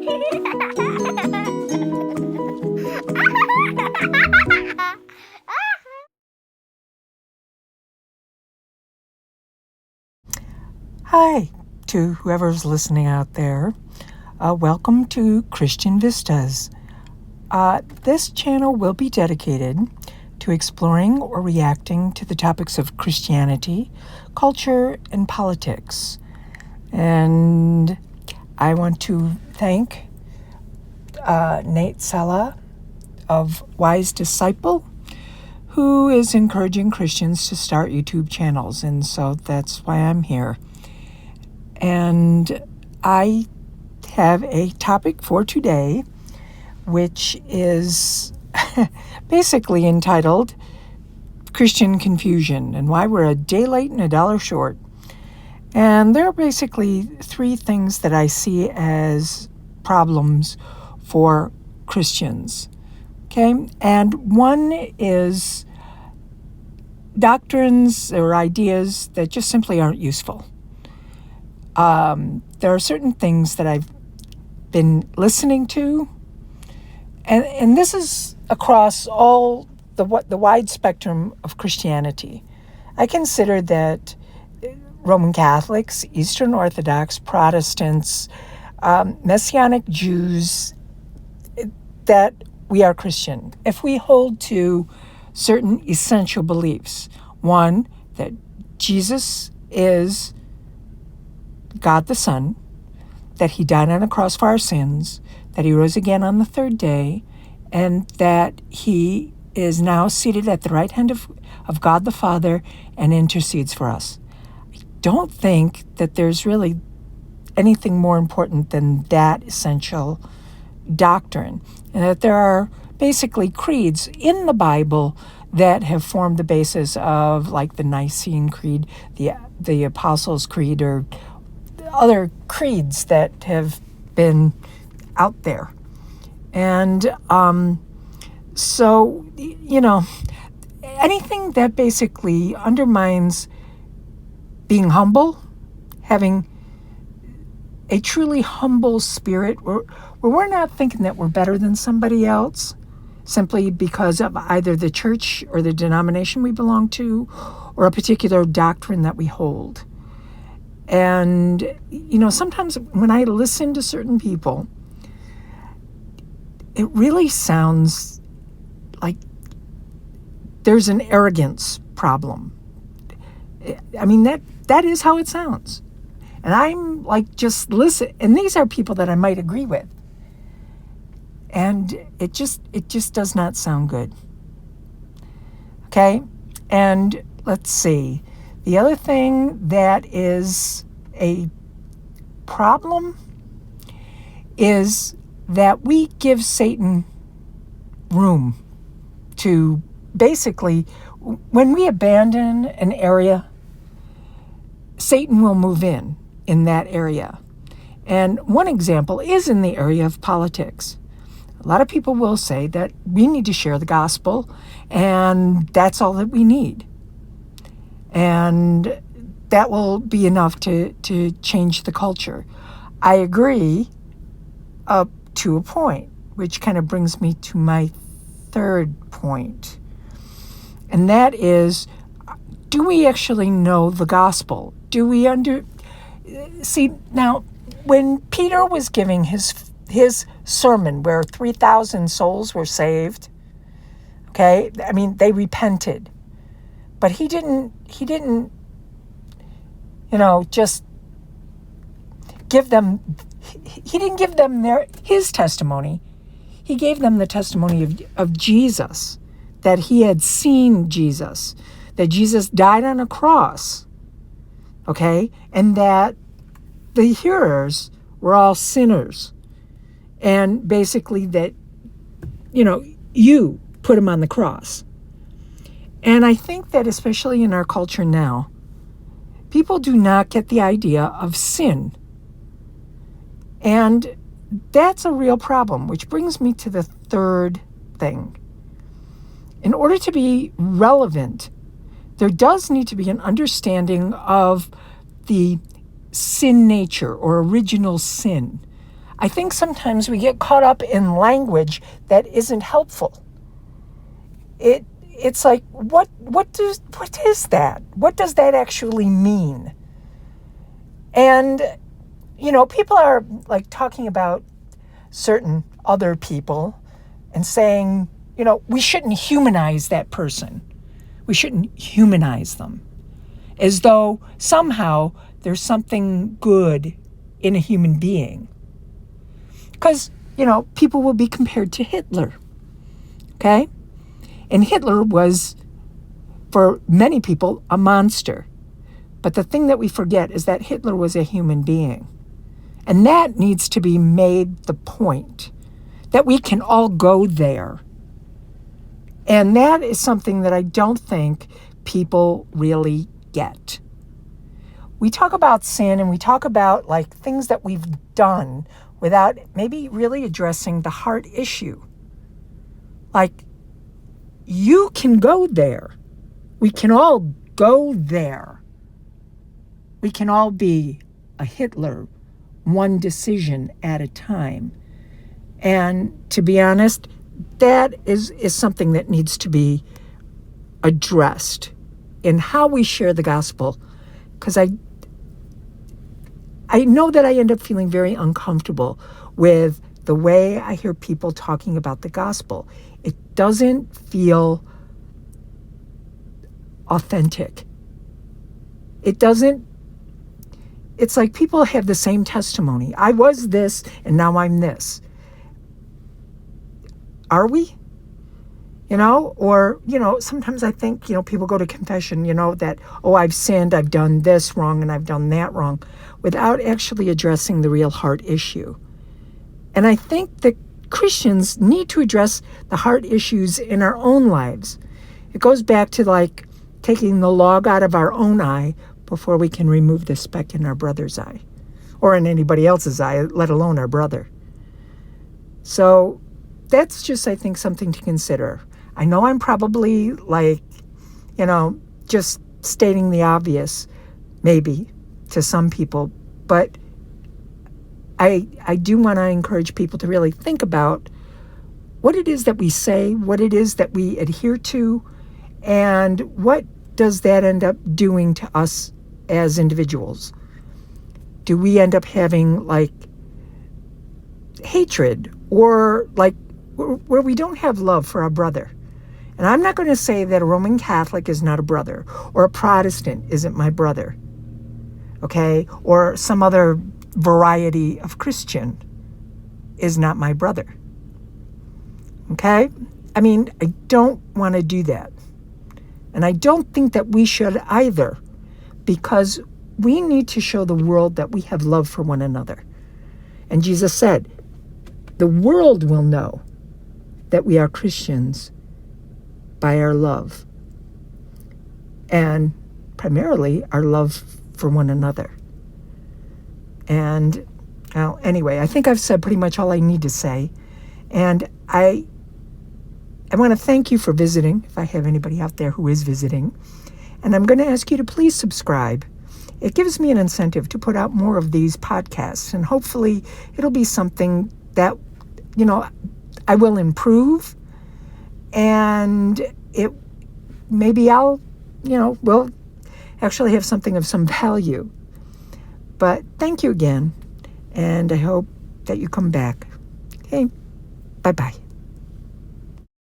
Hi to whoever's listening out there. Welcome to Christian Vistas. This channel will be dedicated to exploring or reacting to the topics of Christianity, culture, and politics. And I want to thank Nate Sella of Wise Disciple, who is encouraging Christians to start YouTube channels. And so that's why I'm here. And I have a topic for today, which is basically entitled Christian Confusion and Why We're a Day Late and a Dollar Short. And there are basically three things that I see as problems for Christians. Okay? And one is doctrines or ideas that just simply aren't useful. There are certain things that I've been listening to, and this is across all the wide spectrum of Christianity. I consider that Roman Catholics, Eastern Orthodox, Protestants, Messianic Jews, that we are Christian if we hold to certain essential beliefs. One, that Jesus is God the Son, that he died on a cross for our sins, that he rose again on the third day, and that he is now seated at the right hand of God the Father and intercedes for us. I don't think that there's really anything more important than that essential doctrine, and that there are basically creeds in the Bible that have formed the basis of, like, the Nicene Creed, the Apostles' Creed, or other creeds that have been out there. And so, anything that basically undermines being humble, having a truly humble spirit, where we're not thinking that we're better than somebody else simply because of either the church or the denomination we belong to or a particular doctrine that we hold. And, sometimes when I listen to certain people, it really sounds like there's an arrogance problem. I mean, that is how it sounds. And I'm like, just listen. And these are people that I might agree with. And it just does not sound good. Okay? And let's see. The other thing that is a problem is that we give Satan room to basically, when we abandon an area, Satan will move in that area. And one example is in the area of politics. A lot of people will say that we need to share the gospel, and that's all that we need. And that will be enough to change the culture. I agree up to a point, which kind of brings me to my third point. And that is, do we actually know the gospel? Do we see, now, when Peter was giving his sermon where 3,000 souls were saved, okay, I mean, they repented. But he didn't, just give them, he didn't give them his testimony. He gave them the testimony of Jesus, that he had seen Jesus, that Jesus died on a cross, okay, and that the hearers were all sinners, and basically that, you put him on the cross. And I think that especially in our culture now, people do not get the idea of sin. And that's a real problem, which brings me to the third thing. In order to be relevant, there does need to be an understanding of the sin nature or original sin. I think sometimes we get caught up in language that isn't helpful. It's like, what is that? What does that actually mean? And, people are like talking about certain other people and saying, we shouldn't humanize that person. We shouldn't humanize them. As though somehow there's something good in a human being. Because, people will be compared to Hitler. Okay? And Hitler was, for many people, a monster. But the thing that we forget is that Hitler was a human being. And that needs to be made the point, that we can all go there. And that is something that I don't think people really get. We talk about sin and we talk about like things that we've done without maybe really addressing the heart issue. Like, you can go there. We can all go there. We can all be a Hitler, one decision at a time. And to be honest, that is something that needs to be addressed in how we share the gospel. Because I know that I end up feeling very uncomfortable with the way I hear people talking about the gospel. It doesn't feel authentic. It's like people have the same testimony. I was this and now I'm this. Are we? Or, sometimes I think, people go to confession, that, I've sinned, I've done this wrong and I've done that wrong, without actually addressing the real heart issue. And I think that Christians need to address the heart issues in our own lives. It goes back to like taking the log out of our own eye before we can remove the speck in our brother's eye, or in anybody else's eye, let alone our brother. So that's just, I think, something to consider. I know I'm probably like, just stating the obvious, maybe, to some people, but I do want to encourage people to really think about what it is that we say, what it is that we adhere to, and what does that end up doing to us as individuals? Do we end up having like hatred, or like where we don't have love for our brother? And I'm not going to say that a Roman Catholic is not a brother, or a Protestant isn't my brother, okay? Or some other variety of Christian is not my brother, okay? I mean, I don't want to do that. And I don't think that we should either, because we need to show the world that we have love for one another. And Jesus said, the world will know that we are Christians by our love, and primarily our love for one another. And anyway, I think I've said pretty much all I need to say. And I want to thank you for visiting, if I have anybody out there who is visiting. And I'm going to ask you to please subscribe. It gives me an incentive to put out more of these podcasts, and hopefully it'll be something that, I will improve, and maybe I'll, will actually have something of some value. But thank you again, and I hope that you come back. Okay, bye-bye.